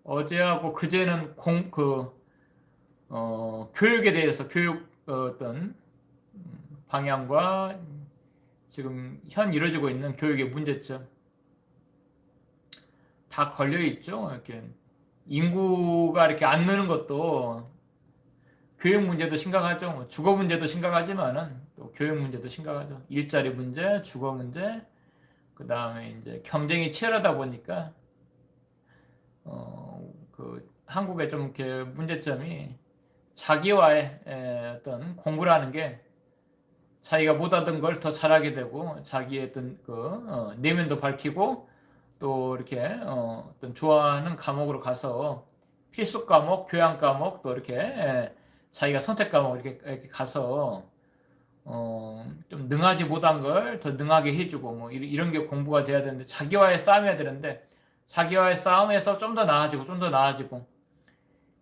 어제하고 그제는 교육에 대해서 교육 어떤 방향과 지금 현 이루어지고 있는 교육의 문제점 다 걸려 있죠. 이렇게 인구가 이렇게 안 느는 것도 교육 문제도 심각하죠. 주거 문제도 심각하지만은 또 교육 문제도 심각하죠. 일자리 문제, 주거 문제, 그 다음에 이제 경쟁이 치열하다 보니까 그 한국의 좀 이렇게 문제점이 자기와의 어떤 공부라는 게 자기가 못하던 걸 더 잘하게 되고 자기의 어떤 내면도 밝히고 또 이렇게 어떤 좋아하는 과목으로 가서 필수 과목, 교양 과목 또 이렇게 자기가 선택 과목 이렇게 가서 좀 능하지 못한 걸 더 능하게 해주고 뭐 이런 게 공부가 돼야 되는데 자기와의 싸움이어야 되는데 자기와의 싸움에서 좀 더 나아지고 좀 더 나아지고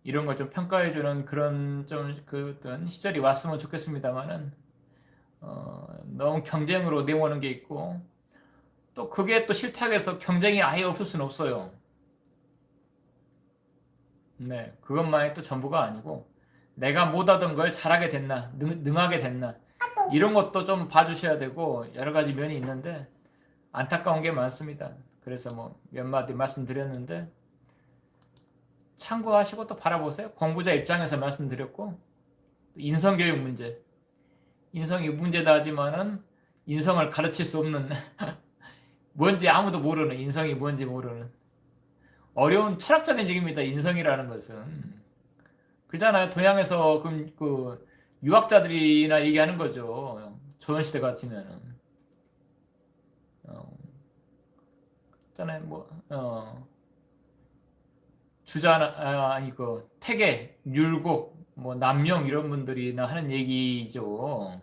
이런 걸 좀 평가해주는 그런 좀 어떤 시절이 왔으면 좋겠습니다만은 너무 경쟁으로 내모는 게 있고 또 그게 또 싫다고 해서 경쟁이 아예 없을 수는 없어요. 네, 그것만이 또 전부가 아니고 내가 못하던 걸 잘하게 됐나, 능하게 됐나 이런 것도 좀 봐주셔야 되고 여러 가지 면이 있는데 안타까운 게 많습니다. 그래서 뭐 몇 마디 말씀드렸는데 참고하시고 또 바라보세요. 공부자 입장에서 말씀드렸고 인성교육 문제, 인성이 문제다 하지만은 인성을 가르칠 수 없는 뭔지 아무도 모르는 인성이 뭔지 모르는 어려운 철학적인 얘기입니다. 인성이라는 것은 그잖아요. 동양에서 그 유학자들이나 얘기하는 거죠. 조선시대 같으면은 있잖아요. 뭐 주자나 아니 그 태계, 율곡, 뭐 남명 이런 분들이나 하는 얘기죠.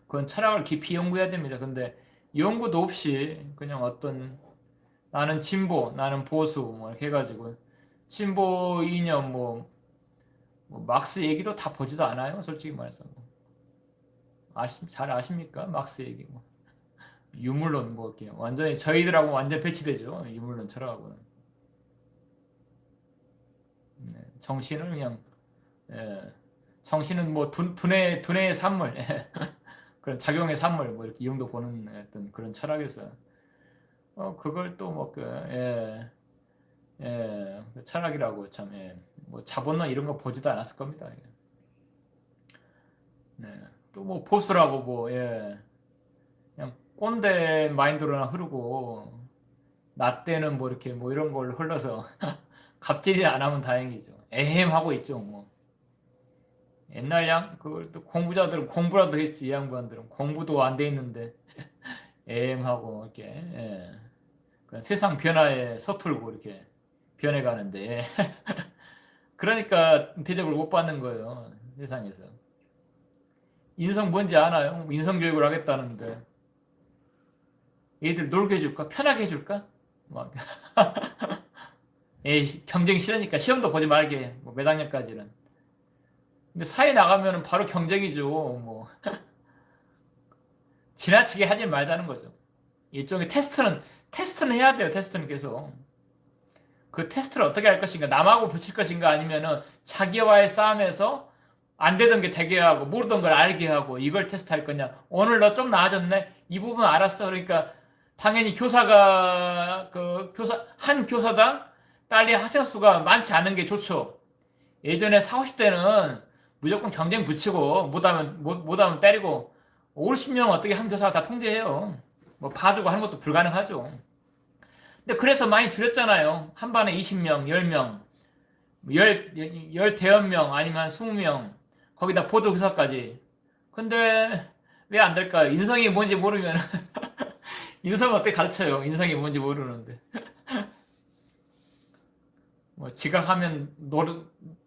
그건 철학을 깊이 연구해야 됩니다. 근데 연구도 없이 그냥 어떤 나는 진보, 나는 보수 뭐 이렇게 해가지고 진보 이념 뭐 막스 얘기도 다 보지도 않아요. 솔직히 말해서 잘 아십니까? 막스 얘기 뭐 유물론 뭐 이렇게 완전히 저희들하고 완전 배치되죠. 유물론 철학하고는 네, 정신은 그냥 예, 정신은 뭐 두뇌의 산물 그런 작용의 산물 뭐 이렇게 이 정도 보는 어떤 그런 철학에서 그걸 또 뭐 그 철학이라고 참 뭐 자본론 이런 거 보지도 않았을 겁니다. 네. 또 뭐 보수라고 뭐 그냥 꼰대 마인드로나 흐르고 나 때는 뭐 이렇게 뭐 이런 걸로 흘러서 갑질이 안 하면 다행이죠. 에헴 하고 있죠 뭐. 옛날 그걸 또 공부자들은 공부라도 했지 이 양반들은 공부도 안 돼 있는데 에헴 하고 이렇게 그냥 세상 변화에 서툴고 이렇게 변해가는데 그러니까 대접을 못 받는 거예요 세상에서. 인성 뭔지 아나요? 인성 교육을 하겠다는데 얘들 놀게 해줄까? 편하게 해줄까? 막 경쟁 싫으니까 시험도 보지 말게 뭐 몇 학년까지는. 근데 사회 나가면은 바로 경쟁이죠. 뭐 지나치게 하지 말자는 거죠. 일종의 테스트는 해야 돼요. 테스트는 계속. 그 테스트를 어떻게 할 것인가? 남하고 붙일 것인가? 아니면은 자기와의 싸움에서 안 되던 게 되게 하고 모르던 걸 알게 하고 이걸 테스트할 거냐? 오늘 너 좀 나아졌네. 이 부분 알았어. 그러니까 당연히 교사가 한 교사당 딸린 학생 수가 많지 않은 게 좋죠. 예전에 4, 50대는 무조건 경쟁 붙이고 못하면 때리고 50명 어떻게 한 교사가 다 통제해요. 뭐 봐주고 하는 것도 불가능하죠. 근데 그래서 많이 줄였잖아요. 한 반에 20명, 10명, 열 대여 명 아니면 20명 거기다 보조교사까지. 근데 왜 안 될까요? 인성이 뭔지 모르면 인성을 어떻게 가르쳐요? 인성이 뭔지 모르는데. 뭐 지각하면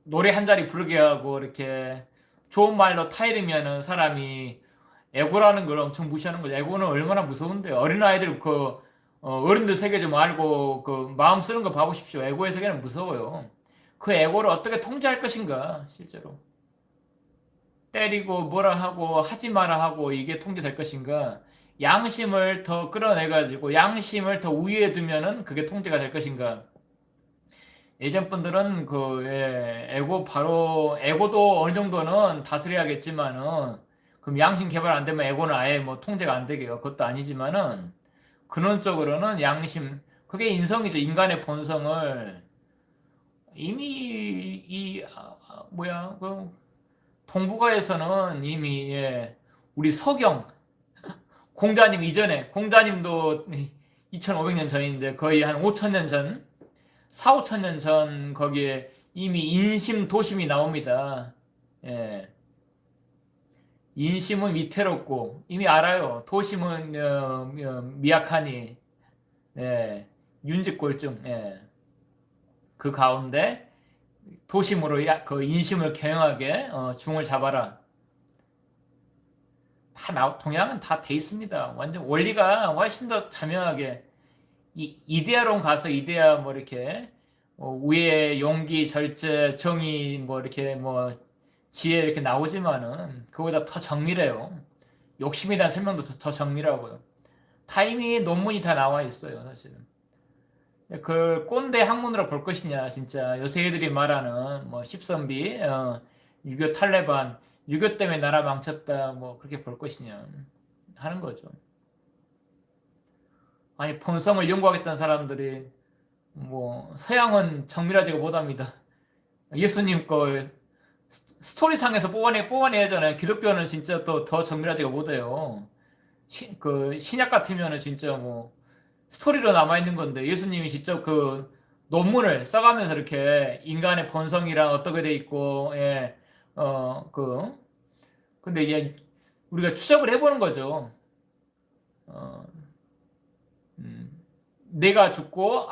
노래 한 자리 부르게 하고 이렇게 좋은 말로 타이르면은 사람이 에고라는 걸 엄청 무시하는 거죠. 에고는 얼마나 무서운데 어린아이들 어른들 세계 좀 알고 그 마음 쓰는 거 봐보십시오. 에고의 세계는 무서워요. 그 에고를 어떻게 통제할 것인가 실제로 때리고 뭐라 하고 하지 마라 하고 이게 통제될 것인가 양심을 더 끌어내 가지고 양심을 더 우위에 두면은 그게 통제가 될 것인가 예전 분들은 에고 바로 에고도 어느 정도는 다스려야겠지만은 그럼 양심 개발 안 되면 에고는 아예 뭐 통제가 안 되게요. 그것도 아니지만은 근원적으로는 양심 그게 인성이죠. 인간의 본성을 이미 뭐야 그 동북아에서는 이미 우리 서경 공자님 이전에 공자님도 2500년 전인데 거의 한 5000년 전 4, 5천 년 전 거기에 이미 인심 도심이 나옵니다. 예. 인심은 위태롭고 이미 알아요. 도심은 미약하니 예. 윤직골증 예. 그 가운데 도심으로 그 인심을 경영하게 중을 잡아라. 동양은 다 돼 있습니다. 완전 원리가 훨씬 더 자명하게 이데아론 가서 이데아 뭐 이렇게 우애, 용기, 절제, 정의 뭐 이렇게 뭐 지혜 이렇게 나오지만은 그거보다 더 정밀해요. 욕심에 대한 설명도 더 정밀하고요. 다 이미 논문이 다 나와 있어요, 사실은. 그걸 꼰대 학문으로 볼 것이냐, 진짜 요새 애들이 말하는 뭐 십선비, 유교 탈레반, 유교 때문에 나라 망쳤다, 뭐 그렇게 볼 것이냐 하는 거죠. 아니 본성을 연구하겠다는 사람들이 뭐 서양은 정밀하지가 못합니다. 예수님 거 스토리상에서 뽑아내잖아요. 기독교는 진짜 또 더 정밀하지가 못해요. 그 신약 같으면은 진짜 뭐 스토리로 남아 있는 건데 예수님이 직접 그 논문을 써가면서 이렇게 인간의 본성이랑 어떻게 돼 있고 근데 이제 우리가 추적을 해보는 거죠. 어, 내가 죽고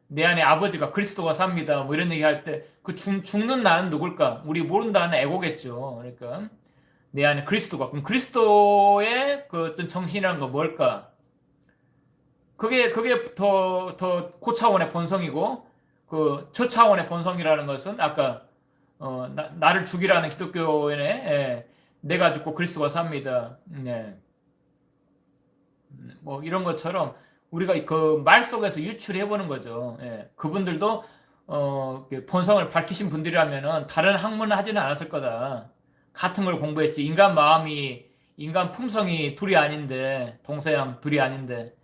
내 안에 아버지가 그리스도가 삽니다. 뭐 이런 얘기 할 때 그 죽는 나는 누굴까? 우리 모른다는 에고겠죠. 그러니까 내 안에 그리스도가 그럼 그리스도의 그 어떤 정신이라는 건 뭘까? 그게 더 고차원의 본성이고 그 저차원의 본성이라는 것은 아까 나를 죽이라는 기독교인의 내가 죽고 그리스도가 삽니다. 네. 뭐 이런 것처럼 우리가 그 말 속에서 유출해 보는 거죠. 예. 그분들도 본성을 밝히신 분들이라면은 다른 학문을 하지는 않았을 거다. 같은 걸 공부했지. 인간 마음이 인간 품성이 둘이 아닌데 동서양 둘이 아닌데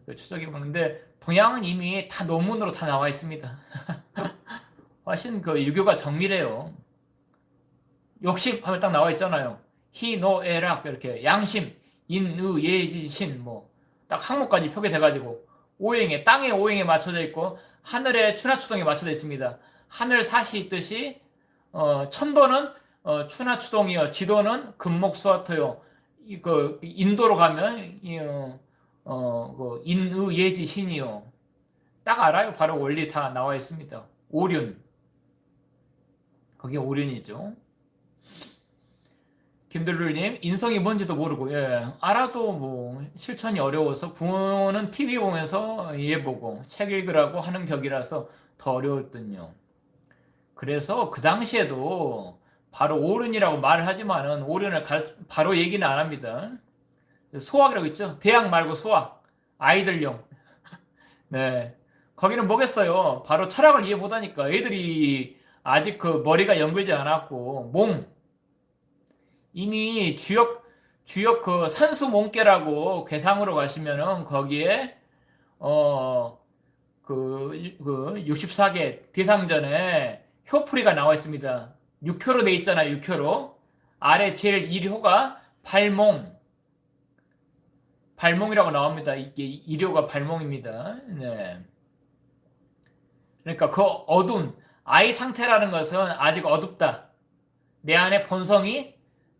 그 추적해 보는데 동양은 이미 다 논문으로 다 나와 있습니다. 훨씬 그 유교가 정밀해요. 욕심 하면 딱 나와 있잖아요. 희노애락 이렇게 양심 인의예지신 뭐 딱 항목까지 표기돼가지고 오행에 땅의 오행에 맞춰져 있고 하늘의 추나추동에 맞춰져 있습니다. 하늘 사시 있듯이 천도는 추나추동이요 지도는 금목수화토요. 그 인도로 가면 그 인의예지신이요. 딱 알아요. 바로 원리 다 나와 있습니다. 오륜 그게 오륜이죠. 김들룰님 인성이 뭔지도 모르고 알아도 뭐 실천이 어려워서 부모는 TV 보면서 이해보고 책 읽으라고 하는 격이라서 더 어려울 듯요. 그래서 그 당시에도 바로 오륜이라고 말을 하지만은 오륜을 바로 얘기는 안 합니다. 소학이라고 있죠. 대학 말고 소학 아이들용. 네 거기는 뭐겠어요. 바로 철학을 이해 못하니까 애들이 아직 그 머리가 연결되지 않았고 이미 주역 그 산수몽계라고 괴상으로 가시면은 거기에 그 64개 대상전에 효풀이가 나와 있습니다. 6효로 돼 있잖아요. 6효로 아래 제일 1효가 발몽이라고 나옵니다. 이게 1효가 발몽입니다. 네. 그러니까 그 어두운 아이 상태라는 것은 아직 어둡다. 내 안에 본성이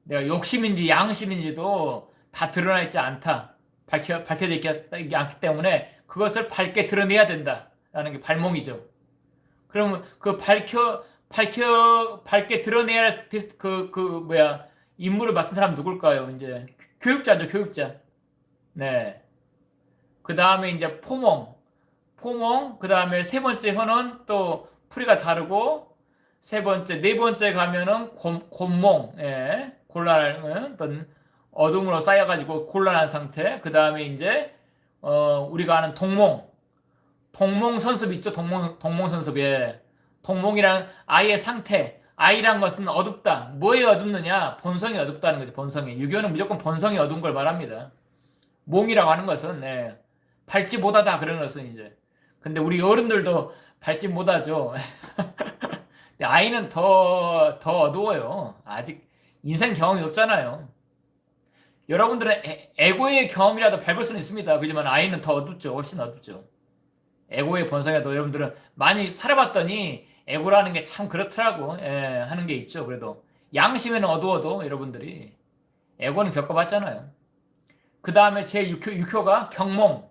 내가 욕심인지 양심인지도 다 드러나 있지 않다. 밝혀져 있지 않기 때문에 그것을 밝게 드러내야 된다라는 게 발몽이죠. 그러면 그 밝게 드러내야 할 인물을 맡은 사람 누굴까요? 이제 교육자죠, 교육자. 네. 그 다음에 이제 그 다음에 세 번째 혀는 또 풀이가 다르고 네 번째 가면은 곤몽, 곤란한 어떤 어둠으로 쌓여가지고 곤란한 상태. 그 다음에 이제 우리가 아는 동몽, 동몽선습 있죠? 동몽선습에. 동몽이란 아이의 상태. 아이란 것은 어둡다. 뭐에 어둡느냐? 본성이 어둡다는 거죠. 본성이. 유교는 무조건 본성이 어두운 걸 말합니다. 몽이라고 하는 것은 밝지 못하다 그런 것은 이제. 근데 우리 어른들도 밝지 못하죠. 근데 아이는 더 어두워요. 아직 인생 경험이 없잖아요. 여러분들은 에고의 경험이라도 밝을 수는 있습니다. 그렇지만 아이는 더 어둡죠. 훨씬 어둡죠. 에고의 본성에도 여러분들은 많이 살아봤더니 에고라는 게 참 그렇더라고. 하는 게 있죠. 그래도 양심에는 어두워도 여러분들이 에고는 겪어봤잖아요. 그 다음에 제6효가 경몽.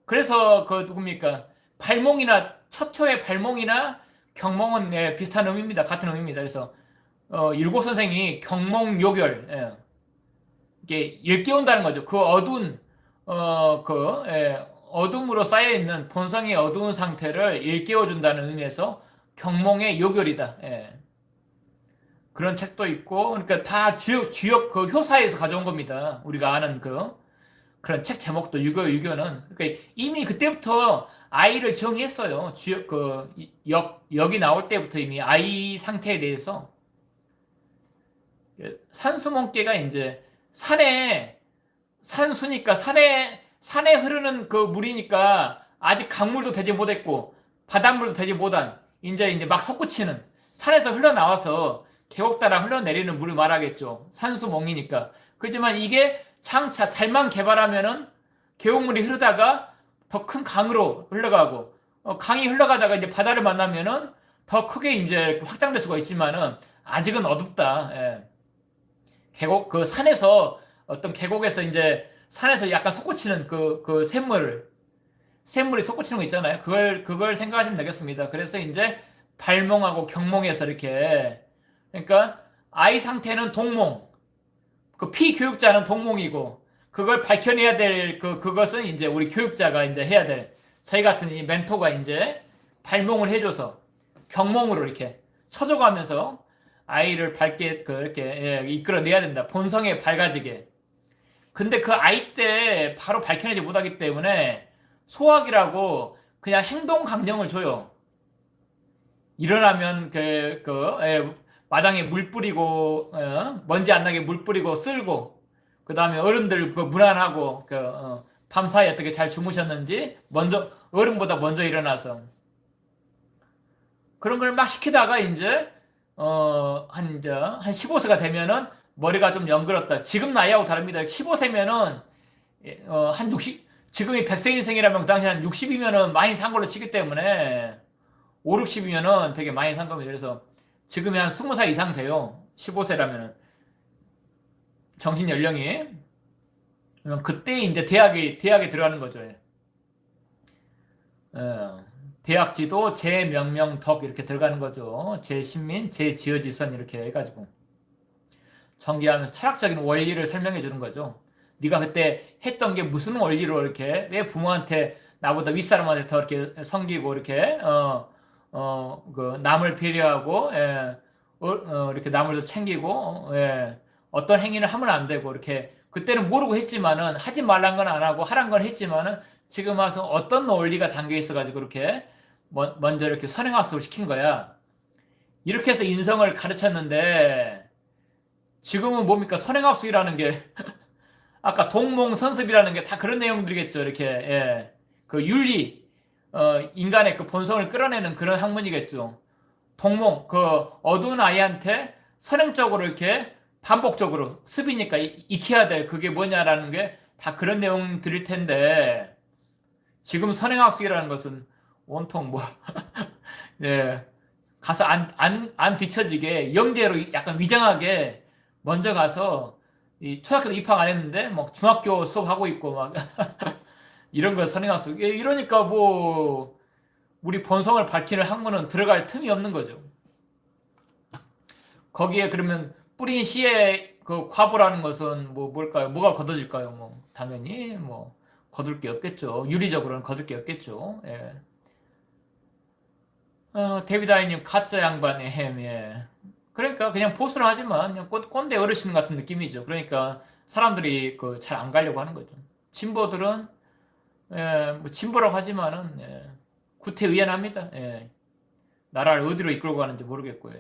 그래서 그 누굽니까? 발몽이나 첫 효의 발몽이나 경몽은 비슷한 의미입니다. 같은 의미입니다. 그래서 일곱 선생이 경몽요결 이게 일깨운다는 거죠. 그 어두운 어둠으로 쌓여 있는 본성의 어두운 상태를 일깨워준다는 의미에서 경몽의 요결이다. 그런 책도 있고, 그러니까 다 주역 그 효사에서 가져온 겁니다. 우리가 아는 그런 책 제목도 유교는 그러니까 이미 그때부터 아이를 정의했어요. 주역 역이 나올 때부터 이미 아이 상태에 대해서 산수몽개가 이제 산수니까 산에 흐르는 그 물이니까 아직 강물도 되지 못했고 바닷물도 되지 못한 이제 막 솟구치는 산에서 흘러나와서 계곡 따라 흘러내리는 물을 말하겠죠. 산수몽이니까. 그렇지만 이게 장차 잘만 개발하면은 계곡물이 흐르다가 더 큰 강으로 흘러가고 강이 흘러가다가 이제 바다를 만나면은 더 크게 이제 확장될 수가 있지만은 아직은 어둡다. 계곡 그 산에서 어떤 계곡에서 이제 산에서 약간 솟구치는 그 샘물이 솟구치는 거 있잖아요. 그걸 생각하시면 되겠습니다. 그래서 이제 발몽하고 경몽에서 이렇게 그러니까 아이 상태는 동몽, 그 피교육자는 동몽이고 그걸 밝혀내야 될 그것은 이제 우리 교육자가 이제 해야 될 저희 같은 이 멘토가 이제 발몽을 해줘서 경몽으로 이렇게 쳐줘가면서 아이를 밝게 이렇게 이끌어내야 된다. 본성에 밝아지게. 근데 그 아이 때 바로 밝혀내지 못하기 때문에 소학이라고 그냥 행동 강령을 줘요. 일어나면 마당에 물 뿌리고 먼지 안 나게 물 뿌리고 쓸고 그 다음에 어른들 문안하고 밤사이 어떻게 잘 주무셨는지 어른보다 먼저 일어나서 그런 걸 막 시키다가 이제 한 15세가 되면은 머리가 좀 연그렀다. 지금 나이하고 다릅니다. 15세면은 한 60, 지금이 100세 인생이라면 그 당시 한 60이면은 많이 산 걸로 치기 때문에 5, 60이면은 되게 많이 산 겁니다. 그래서 지금이 한 20살 이상 돼요. 15세라면은 정신 연령이 그때 이제 대학에 들어가는 거죠. 대학지도 제명명덕 이렇게 들어가는 거죠. 제신민, 제지어지선 이렇게 해가지고 전개하면서 철학적인 원리를 설명해 주는 거죠. 네가 그때 했던 게 무슨 원리로 이렇게 왜 부모한테 나보다 윗사람한테 더 이렇게 섬기고 이렇게 남을 배려하고 이렇게 남을 더 챙기고 어떤 행위를 하면 안 되고 이렇게 그때는 모르고 했지만은 하지 말란 건 안 하고 하란 건 했지만은 지금 와서 어떤 원리가 담겨 있어가지고 이렇게 먼저 이렇게 선행학습을 시킨 거야. 이렇게 해서 인성을 가르쳤는데 지금은 뭡니까? 선행학습이라는 게 아까 동몽선습이라는 게 다 그런 내용들이겠죠. 이렇게 그 윤리 인간의 그 본성을 끌어내는 그런 학문이겠죠. 동몽 그 어두운 아이한테 선행적으로 이렇게 반복적으로 습이니까 익혀야 될 그게 뭐냐라는 게 다 그런 내용들일 텐데 지금 선행학습이라는 것은 온통 가서 안 뒤처지게 영재로 약간 위장하게 먼저 가서 이 초등학교도 입학 안 했는데 막 중학교 수업하고 있고 막 이런 걸 선행학습 이러니까 우리 본성을 밝히는 학문은 들어갈 틈이 없는 거죠. 거기에 그러면 뿌린 씨의 그 과보라는 것은 뭘까요? 뭐가 거둬질까요? 당연히 거둘 게 없겠죠. 윤리적으로는 거둘 게 없겠죠. 데이비드 아이님 가짜 양반의 햄. 그러니까 그냥 보수를 하지만 그냥 꼰대 어르신 같은 느낌이죠. 그러니까 사람들이 잘 안 가려고 하는 거죠. 진보들은 뭐 진보라고 하지만은 구태의연합니다. 나라를 어디로 이끌고 가는지 모르겠고요.